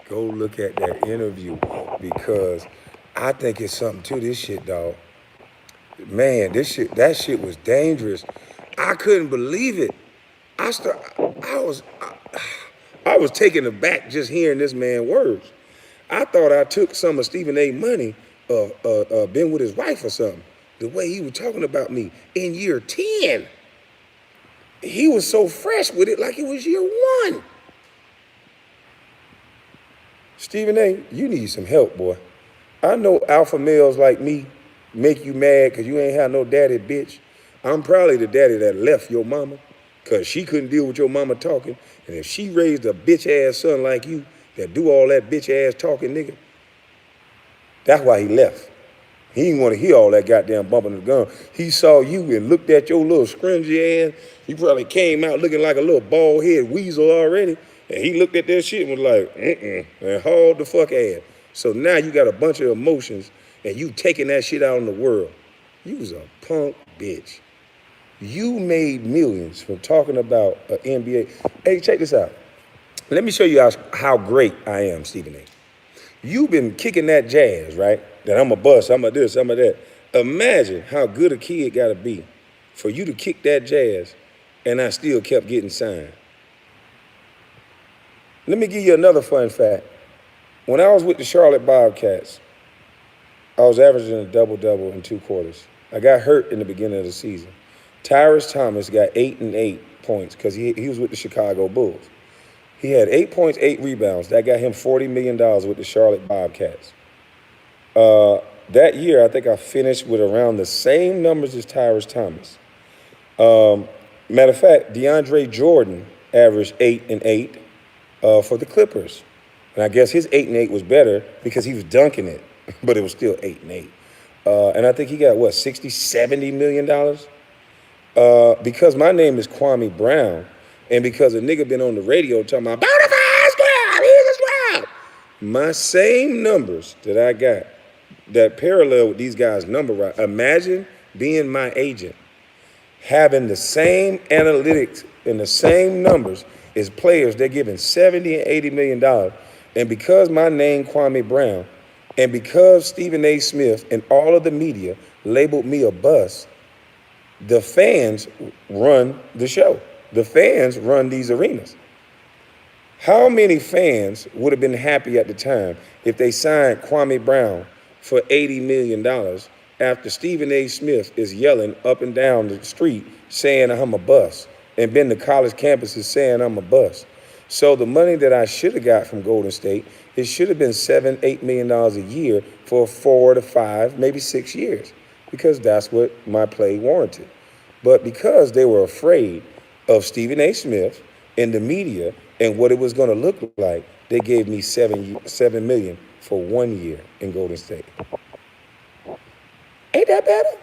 Go look at that interview because I think it's something to this shit, dog. Man, that shit was dangerous. I couldn't believe it. I start, I was taken aback just hearing this man's words. I thought I took some of Stephen A. money, been with his wife or something. The way he was talking about me in year 10, he was so fresh with it like it was year 1. Stephen A., you need some help, boy. I know alpha males like me make you mad because you ain't have no daddy, bitch. I'm probably the daddy that left your mama because she couldn't deal with your mama talking. And if she raised a bitch-ass son like you that do all that bitch-ass talking, nigga, that's why he left. He didn't want to hear all that goddamn bumping of the gun. He saw you and looked at your little scringy ass. You probably came out looking like a little bald-headed weasel already. And he looked at that shit and was like, and hauled the fuck ass. So now you got a bunch of emotions and you taking that shit out in the world. You was a punk bitch. You made millions from talking about an NBA. Hey, check this out. Let me show you how great I am, Stephen A. You've been kicking that jazz, right? That I'm a bust, I'm a this, I'm a that. Imagine how good a kid gotta be for you to kick that jazz and I still kept getting signed. Let me give you another fun fact. When I was with the Charlotte Bobcats, I was averaging a double-double in 2 quarters. I got hurt in the beginning of the season. Tyrus Thomas got 8 and 8 points because he was with the Chicago Bulls. He had 8 points, 8 rebounds. That got him $40 million with the Charlotte Bobcats. That year, I think I finished with around the same numbers as Tyrus Thomas. Matter of fact, DeAndre Jordan averaged 8 and 8 for the Clippers. And I guess his 8 and 8 was better because he was dunking it, but it was still 8 and 8. And I think he got, $60, $70 million? Because my name is Kwame Brown, and because a nigga been on the radio talking about, bonafide squad, he's a squad. My same numbers that I got that parallel with these guys' number right. Imagine being my agent, having the same analytics and the same numbers as players. They're giving $70 and $80 million. And because my name Kwame Brown, and because Stephen A. Smith and all of the media labeled me a bust, the fans run the show. The fans run these arenas. How many fans would have been happy at the time if they signed Kwame Brown for $80 million after Stephen A. Smith is yelling up and down the street saying I'm a bust and been to college campuses saying I'm a bust? So the money that I should have got from Golden State, it should have been $7, $8 million a year for 4 to 5, maybe 6 years, because that's what my play warranted. But because they were afraid of Stephen A. Smith and the media and what it was going to look like, they gave me $7 million for 1 year in Golden State. Ain't that better?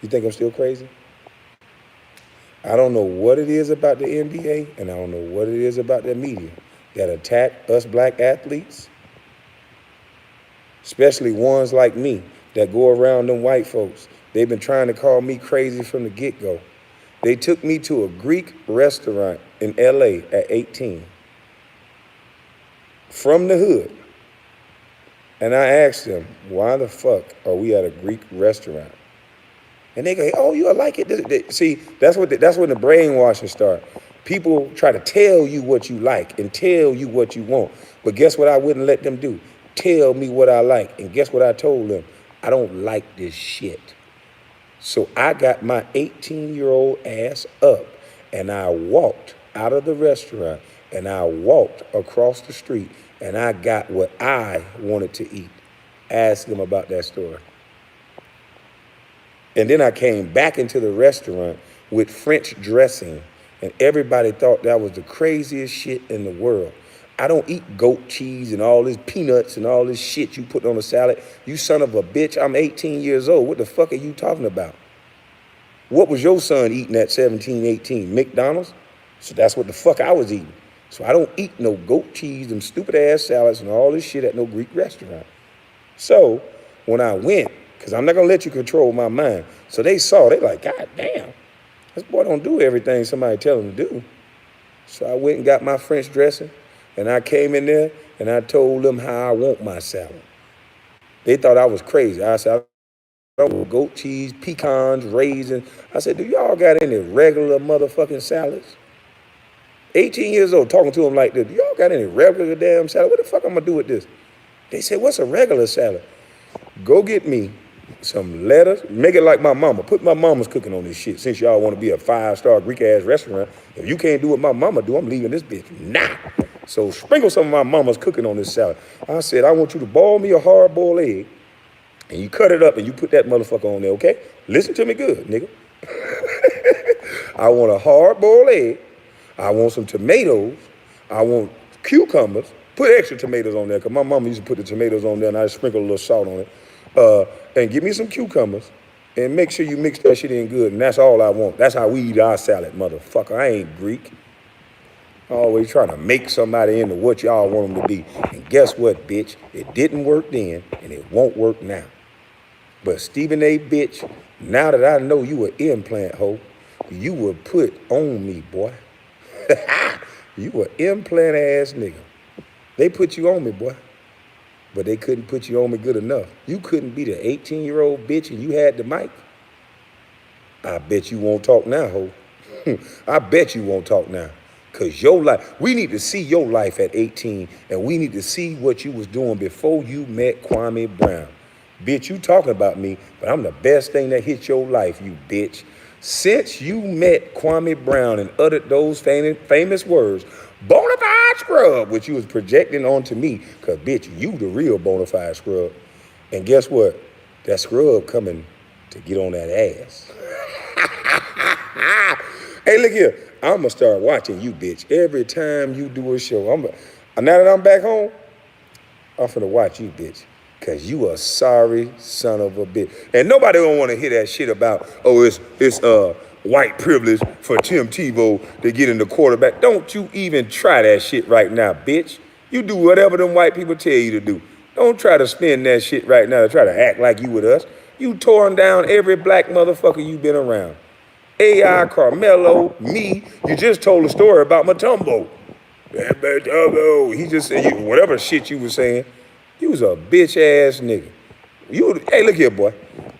You think I'm still crazy? I don't know what it is about the NBA, and I don't know what it is about the media that attack us black athletes, especially ones like me that go around them white folks. They've been trying to call me crazy from the get-go. They took me to a Greek restaurant in LA at 18 from the hood. And I asked them, why the fuck are we at a Greek restaurant? And they go, oh, you'll like it. See, that's when the brainwashing starts. People try to tell you what you like and tell you what you want. But guess what I wouldn't let them do? Tell me what I like. And guess what I told them? I don't like this shit. So I got my 18-year-old ass up and I walked out of the restaurant and I walked across the street and I got what I wanted to eat. Ask them about that story. And then I came back into the restaurant with French dressing, and everybody thought that was the craziest shit in the world. I don't eat goat cheese and all this peanuts and all this shit you put on a salad. You son of a bitch, I'm 18 years old. What the fuck are you talking about? What was your son eating at 17, 18? McDonald's? So that's what the fuck I was eating. So I don't eat no goat cheese, them stupid ass salads and all this shit at no Greek restaurant. So when I went, because I'm not going to let you control my mind. So they saw, they like, God damn, this boy don't do everything somebody tell him to do. So I went and got my French dressing. And I came in there and I told them how I want my salad. They thought I was crazy. I said, I want goat cheese, pecans, raisins. I said, do y'all got any regular motherfucking salads? 18 years old, talking to them like this. Do y'all got any regular damn salad? What the fuck I'm gonna do with this? They said, what's a regular salad? Go get me some lettuce. Make it like my mama. Put my mama's cooking on this shit. Since y'all want to be a 5-star Greek-ass restaurant, if you can't do what my mama do, I'm leaving this bitch now. So sprinkle some of my mama's cooking on this salad. I said, I want you to boil me a hard-boiled egg, and you cut it up, and you put that motherfucker on there, okay? Listen to me good, nigga. I want a hard-boiled egg. I want some tomatoes. I want cucumbers. Put extra tomatoes on there, because my mama used to put the tomatoes on there, and I sprinkle a little salt on it. And give me some cucumbers, and make sure you mix that shit in good, and that's all I want. That's how we eat our salad, motherfucker. I ain't Greek. Always trying to make somebody into what y'all want them to be. And guess what, bitch? It didn't work then, and it won't work now. But Stephen A. bitch, now that I know you an implant hoe, you were put on me, boy. You an implant ass nigga. They put you on me, boy. But they couldn't put you on me good enough. You couldn't be the 18-year-old bitch and you had the mic. I bet you won't talk now, ho. I bet you won't talk now. Because your life, we need to see your life at 18, and we need to see what you was doing before you met Kwame Brown. Bitch, you talking about me, but I'm the best thing that hit your life, you bitch. Since you met Kwame Brown and uttered those famous words, bona fide scrub, which you was projecting onto me, because, bitch, you the real bona fide scrub. And guess what? That scrub coming to get on that ass. Hey, look here. I'm going to start watching you, bitch. Every time you do a show, now that I'm back home, I'm finna watch you, bitch. Because you a sorry son of a bitch. And nobody don't want to hear that shit about, oh, it's white privilege for Tim Tebow to get in the quarterback. Don't you even try that shit right now, bitch. You do whatever them white people tell you to do. Don't try to spin that shit right now to try to act like you with us. You torn down every black motherfucker you been around. AI, Carmelo, me. You just told a story about Matumbo. He just said, whatever shit you was saying, you was a bitch ass nigga. Hey, look here, boy.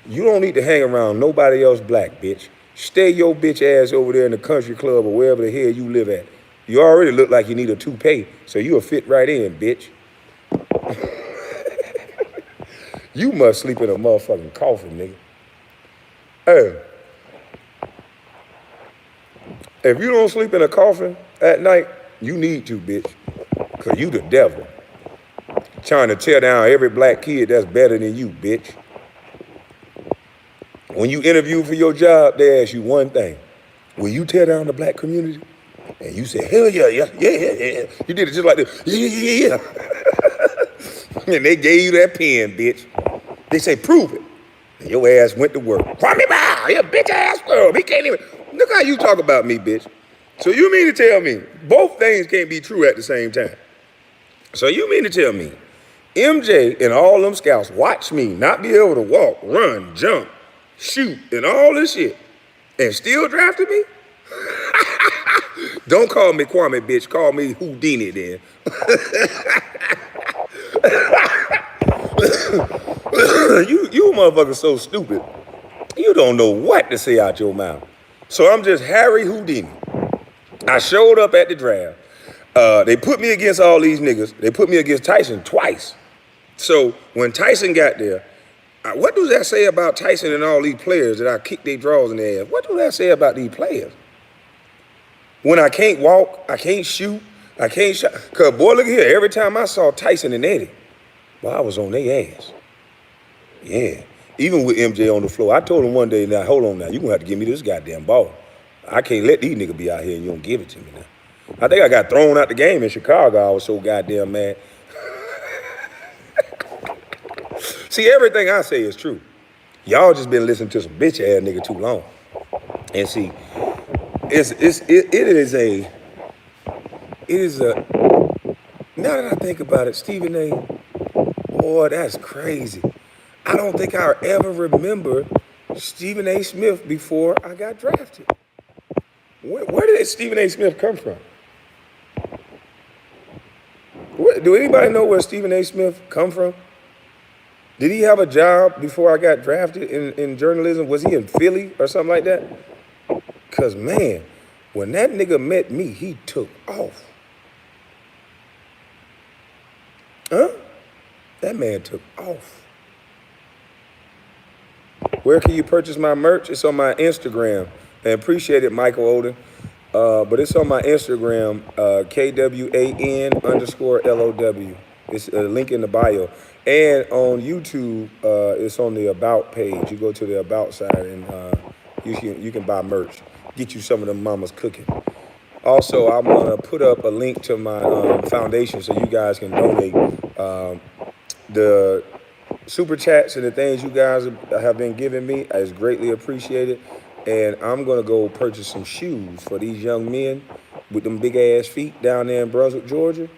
You don't need to hang around nobody else black, bitch. Stay your bitch ass over there in the country club or wherever the hell you live at. You already look like you need a toupee, so you'll fit right in, bitch. You must sleep in a motherfucking coffin, nigga. Hey. If you don't sleep in a coffin at night, you need to, bitch. Because you the devil. Trying to tear down every black kid that's better than you, bitch. When you interview for your job, they ask you one thing. Will you tear down the black community? And you say, hell yeah. You did it just like this. Yeah. And they gave you that pen, bitch. They say, prove it. And your ass went to work. Kwame Brown, you bitch ass world. He can't even. Look how you talk about me, bitch. So you mean to tell me both things can't be true at the same time? So you mean to tell me MJ and all them scouts watch me not be able to walk, run, jump, shoot, and all this shit, and still drafted me? Don't call me Kwame, bitch. Call me Houdini then. You motherfuckers so stupid. You don't know what to say out your mouth. So I'm just Harry Houdini. I showed up at the draft. They put me against all these niggas. They put me against Tyson twice. So when Tyson got there, what does that say about Tyson and all these players that I kicked their draws in their ass? What does that say about these players? When I can't walk, I can't shoot, I can't shot. Because, boy, look here. Every time I saw Tyson and Eddie, well, I was on their ass. Yeah. Even with MJ on the floor, I told him one day, now, hold on now, you're going to have to give me this goddamn ball. I can't let these niggas be out here and you don't give it to me now. I think I got thrown out the game in Chicago. I was so goddamn mad. See, everything I say is true. Y'all just been listening to some bitch ass nigga too long. And see, it is a, now that I think about it, Stephen A., boy, that's crazy. I don't think I ever remember Stephen A. Smith before I got drafted. Where did Stephen A. Smith come from? Do anybody know where Stephen A. Smith come from? Did he have a job before I got drafted in journalism? Was he in Philly or something like that? Because, man, when that nigga met me, he took off. Huh? That man took off. Where can you purchase my merch? It's on my Instagram. And appreciate it, Michael Oden. But it's on my Instagram, KWAN_LOW. It's a link in the bio. And on YouTube, it's on the About page. You go to the About side and you can buy merch. Get you some of them mamas cooking. Also, I'm going to put up a link to my foundation so you guys can donate. The super chats and the things you guys have been giving me is greatly appreciated. And I'm going to go purchase some shoes for these young men with them big ass feet down there in Brunswick, Georgia.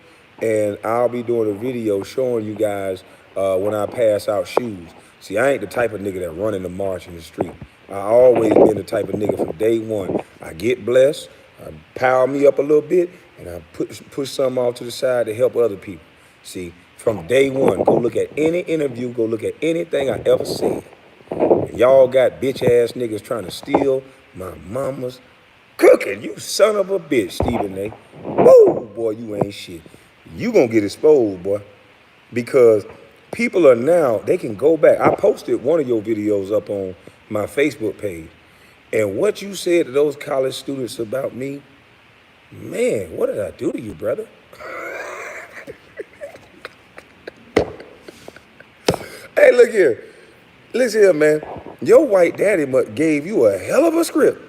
And I'll be doing a video showing you guys when I pass out shoes. See, I ain't the type of nigga that run in the march in the street. I always been the type of nigga from day one. I get blessed, I power me up a little bit, and I push something off to the side to help other people. See, from day one, go look at any interview, go look at anything I ever said. Y'all got bitch ass niggas trying to steal my mama's cooking. You son of a bitch, Stephen A. Woo, boy, you ain't shit. You gonna get exposed, boy. Because people are now, they can go back. I posted one of your videos up on my Facebook page. And what you said to those college students about me, man, what did I do to you, brother? Hey, look here. Listen here, man. Your white daddy gave you a hell of a script.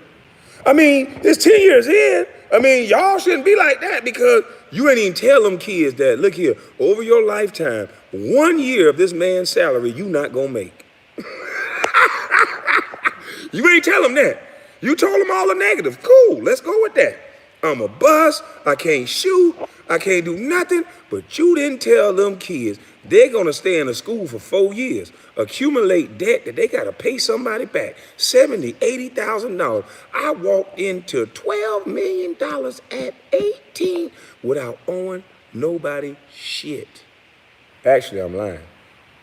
I mean, it's 10 years in. I mean, y'all shouldn't be like that because you ain't even tell them kids that, look here, over your lifetime, 1 year of this man's salary you not gonna make. You ain't tell them that. You told them all the negatives. Cool, let's go with that. I'm a bust, I can't shoot, I can't do nothing, but you didn't tell them kids they're gonna stay in the school for 4 years, accumulate debt that they gotta pay somebody back, $70,000, $80,000. I walked into $12 million at 18 without owing nobody shit. Actually, I'm lying.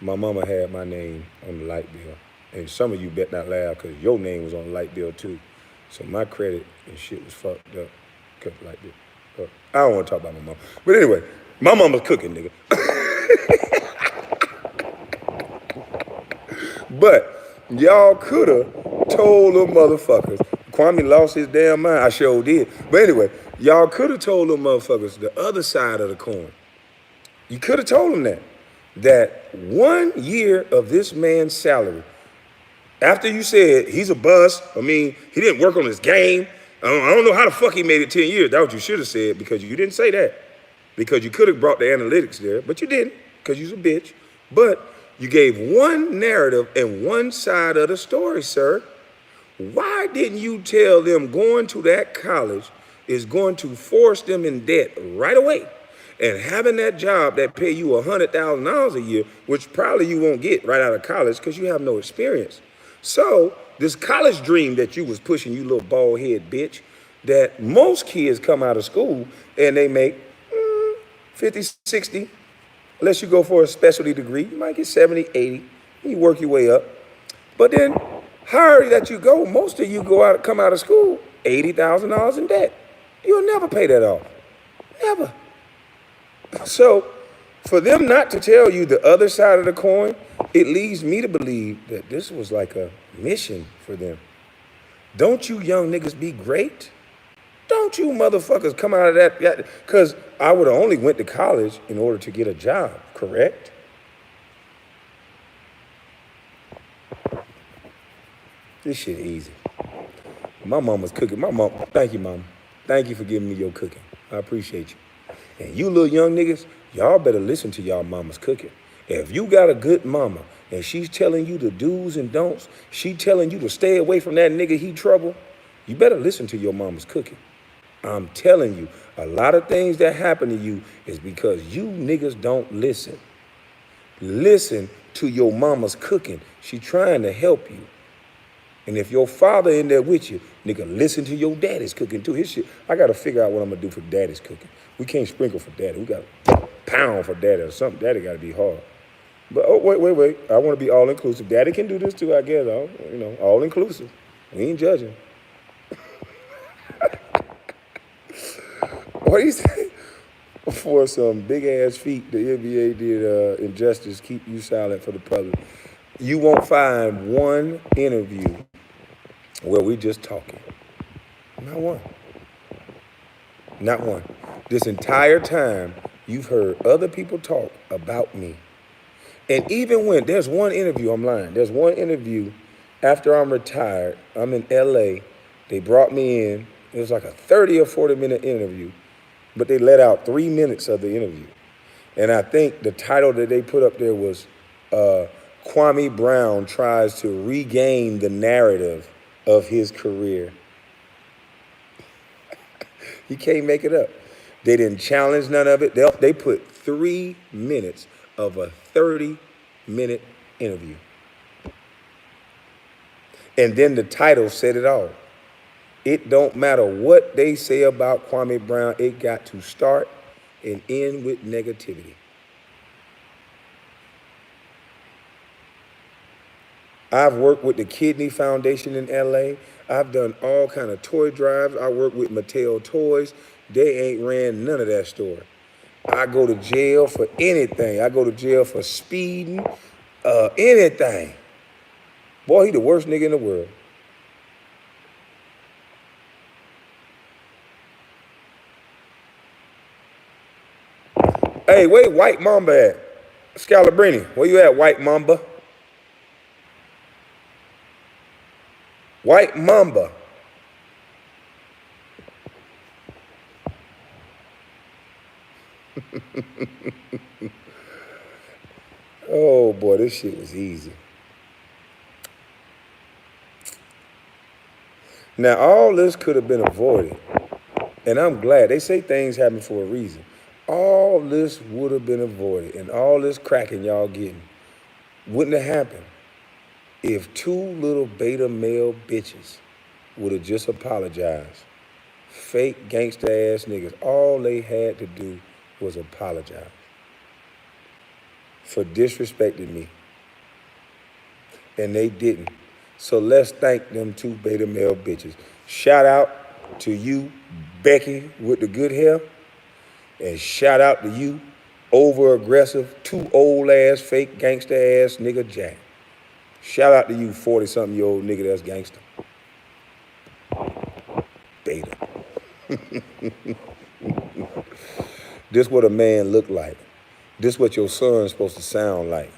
My mama had my name on the light bill. And some of you bet not laugh because your name was on the light bill too. So my credit and shit was fucked up. Like this. I don't want to talk about my mom. But anyway, my mama's cooking, nigga. But y'all could have told them motherfuckers. Kwame lost his damn mind. I sure did. But anyway, y'all could have told them motherfuckers the other side of the coin. You could have told them that 1 year of this man's salary, after you said he's a bust, I mean, he didn't work on his game. I don't know how the fuck he made it 10 years. That's what you should have said because you didn't say that. Because you could have brought the analytics there, but you didn't because you're a bitch. But you gave one narrative and one side of the story, sir. Why didn't you tell them going to that college is going to force them in debt right away? And having that job that pay you $100,000 a year, which probably you won't get right out of college because you have no experience. So this college dream that you was pushing, you little bald head bitch, that most kids come out of school and they make 50, 60, unless you go for a specialty degree, you might get 70, 80, and you work your way up. But then higher that you go, most of you come out of school, $80,000 in debt. You'll never pay that off, never. So for them not to tell you the other side of the coin, it leads me to believe that this was like a mission for them. Don't you young niggas be great? Don't you motherfuckers come out of that? Because I would have only went to college in order to get a job, correct? This shit easy. My mama's cooking. My mom, thank you, mama. Thank you for giving me your cooking. I appreciate you. And you little young niggas, y'all better listen to y'all mama's cooking. If you got a good mama and she's telling you the do's and don'ts, she telling you to stay away from that nigga, he trouble, you better listen to your mama's cooking. I'm telling you, a lot of things that happen to you is because you niggas don't listen. Listen to your mama's cooking. She trying to help you. And if your father in there with you, nigga, listen to your daddy's cooking too. His shit, I got to figure out what I'm going to do for daddy's cooking. We can't sprinkle for daddy. We got to pound for daddy or something. Daddy got to be hard. But oh wait. I want to be all inclusive. Daddy can do this too, I guess. All inclusive. We ain't judging. What do you say? For some big ass feat, the NBA did injustice. Keep you silent for the public. You won't find one interview where we just talking. Not one. Not one. This entire time, you've heard other people talk about me. And even when there's one interview, I'm lying. There's one interview after I'm retired. I'm in LA. They brought me in. It was like a 30 or 40-minute interview, but they let out 3 minutes of the interview. And I think the title that they put up there was Kwame Brown tries to regain the narrative of his career. He can't make it up. They didn't challenge none of it. They put 3 minutes of a 30-minute interview. And then the title said it all. It don't matter what they say about Kwame Brown, it got to start and end with negativity. I've worked with the Kidney Foundation in LA. I've done all kind of toy drives. I work with Mattel Toys. They ain't ran none of that store. I go to jail for anything. I go to jail for speeding, anything. Boy, he the worst nigga in the world. Hey, where White Mamba at? Scalabrini, where you at, White Mamba? White Mamba. Oh boy, this shit was easy. Now all this could have been avoided, and I'm glad. They say things happen for a reason. All this would have been avoided, and all this cracking y'all getting wouldn't have happened if two little beta male bitches would have just apologized. Fake gangster ass niggas. All they had to do was apologize for disrespecting me. And they didn't. So let's thank them two beta male bitches. Shout out to you, Becky, with the good hair. And shout out to you, over aggressive, too old ass, fake gangster ass nigga Jack. Shout out to you, 40-something-year-old nigga that's gangster. Beta. This what a man look like. This what your son's supposed to sound like.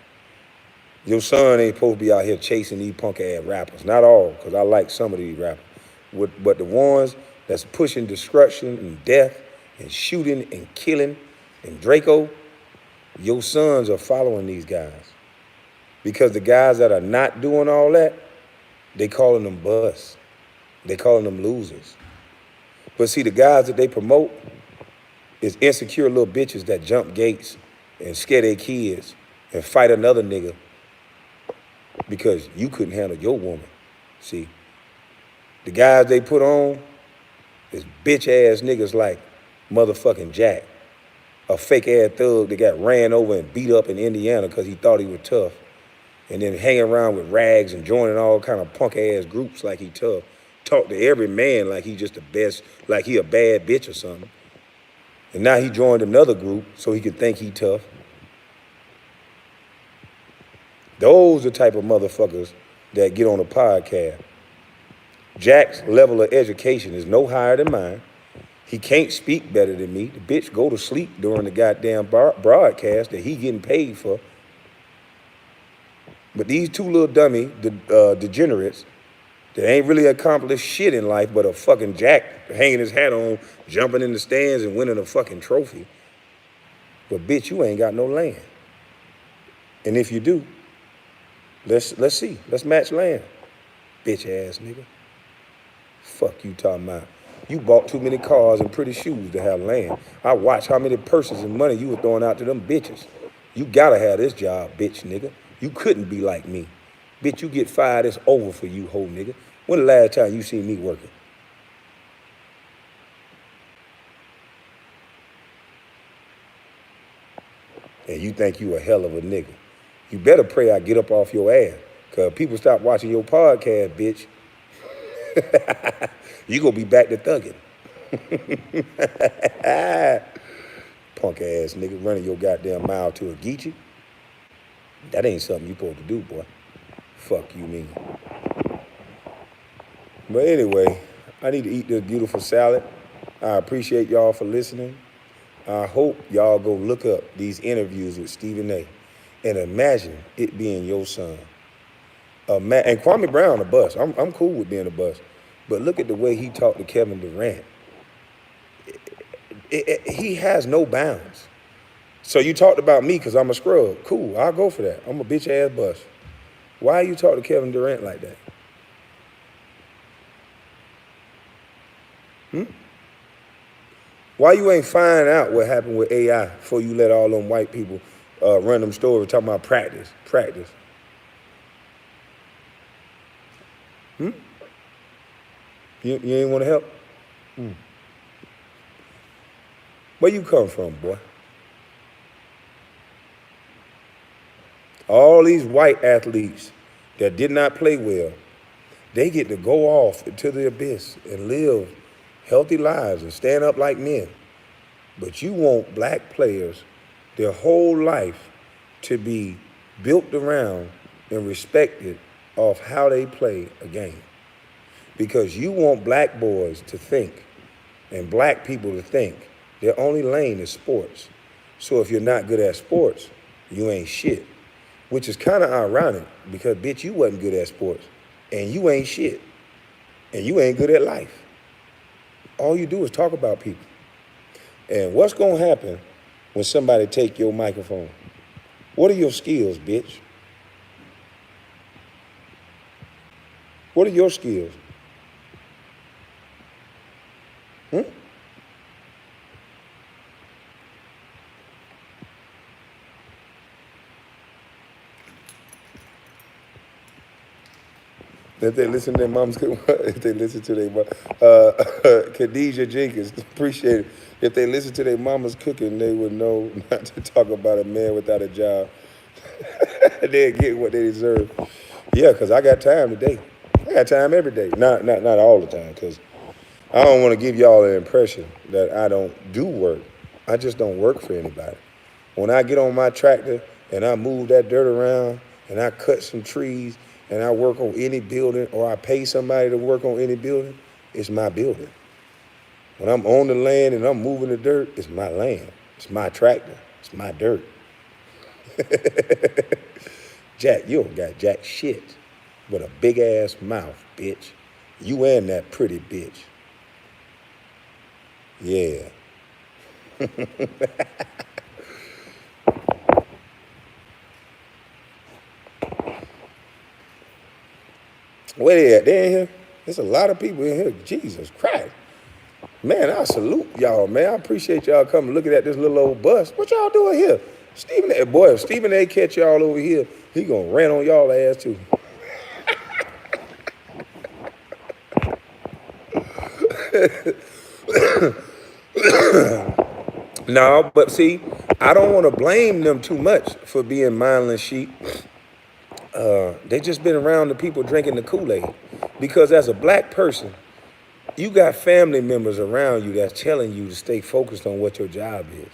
Your son ain't supposed to be out here chasing these punk ass rappers. Not all, because I like some of these rappers. But the ones that's pushing destruction and death and shooting and killing and Draco, your sons are following these guys. Because the guys that are not doing all that, they calling them busts. They calling them losers. But see, the guys that they promote is insecure little bitches that jump gates and scare their kids and fight another nigga because you couldn't handle your woman. See, the guys they put on is bitch ass niggas like motherfucking Jack, a fake ass thug that got ran over and beat up in Indiana because he thought he was tough, and then hanging around with rags and joining all kind of punk ass groups like he tough. Talk to every man like he just the best, like he a bad bitch or something. And now he joined another group so he could think he tough. Those are the type of motherfuckers that get on a podcast. Jack's level of education is no higher than mine. He can't speak better than me. The bitch go to sleep during the goddamn broadcast that he getting paid for. But these two little dummy degenerates that ain't really accomplished shit in life but a fucking Jack hanging his hat on, jumping in the stands and winning a fucking trophy. But bitch, you ain't got no land. And if you do, let's see. Let's match land. Bitch ass nigga. Fuck you talking about. You bought too many cars and pretty shoes to have land. I watched how many purses and money you were throwing out to them bitches. You gotta have this job, bitch nigga. You couldn't be like me. Bitch, you get fired, it's over for you, hoe nigga. When the last time you seen me working? and you think you a hell of a nigga. You better pray I get up off your ass, because people stop watching your podcast, bitch. You gonna be back to thugging. Punk ass nigga running your goddamn mile to a Geechee. That ain't something you supposed to do, boy. Fuck you, nigga. But anyway, I need to eat this beautiful salad. I appreciate y'all for listening. I hope y'all go look up these interviews with Stephen A. and imagine it being your son. And Kwame Brown a bust. I'm cool with being a bust. But look at the way he talked to Kevin Durant. He has no bounds. So you talked about me because I'm a scrub. Cool, I'll go for that. I'm a bitch ass bust. Why you talk to Kevin Durant like that? Why you ain't find out what happened with AI before you let all them white people run them stories talking about practice? You ain't want to help? Where you come from, boy? All these white athletes that did not play well, they get to go off into the abyss and live healthy lives and stand up like men. But you want black players their whole life to be built around and respected off how they play a game. Because you want black boys to think and black people to think their only lane is sports. So if you're not good at sports, you ain't shit. Which is kind of ironic because, bitch, you wasn't good at sports and you ain't shit and you ain't good at life. All you do is talk about people. And what's going to happen when somebody take your microphone? What are your skills, bitch? What are your skills? If they listen to their moms, if they listen to their Khadijah Jenkins, appreciate it. If they listen to their mama's cooking, they would know not to talk about a man without a job. They'll get what they deserve. Yeah, because I got time today. I got time every day. Not all the time, because I don't want to give y'all the impression that I don't do work. I just don't work for anybody. When I get on my tractor and I move that dirt around and I cut some trees and I work on any building or I pay somebody to work on any building, it's my building. When I'm on the land and I'm moving the dirt, it's my land. It's my tractor. It's my dirt. Jack, you don't got jack shit but a big ass mouth, bitch. You and that pretty bitch. Yeah. Where they at? They in here? There's a lot of people in here. Jesus Christ. Man, I salute y'all, man. I appreciate y'all coming looking at this little old bus. What y'all doing here? Stephen A. Boy, if Stephen A. catch y'all over here, he gonna rant on y'all ass too. No, but see, I don't want to blame them too much for being mindless sheep. They just been around the people drinking the Kool-Aid. Because as a black person, you got family members around you that's telling you to stay focused on what your job is.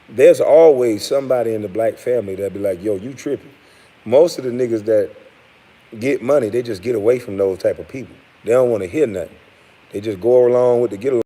There's always somebody in the black family that be like, yo, you tripping. Most of the niggas that get money, they just get away from those type of people. They don't want to hear nothing. They just go along with the get along.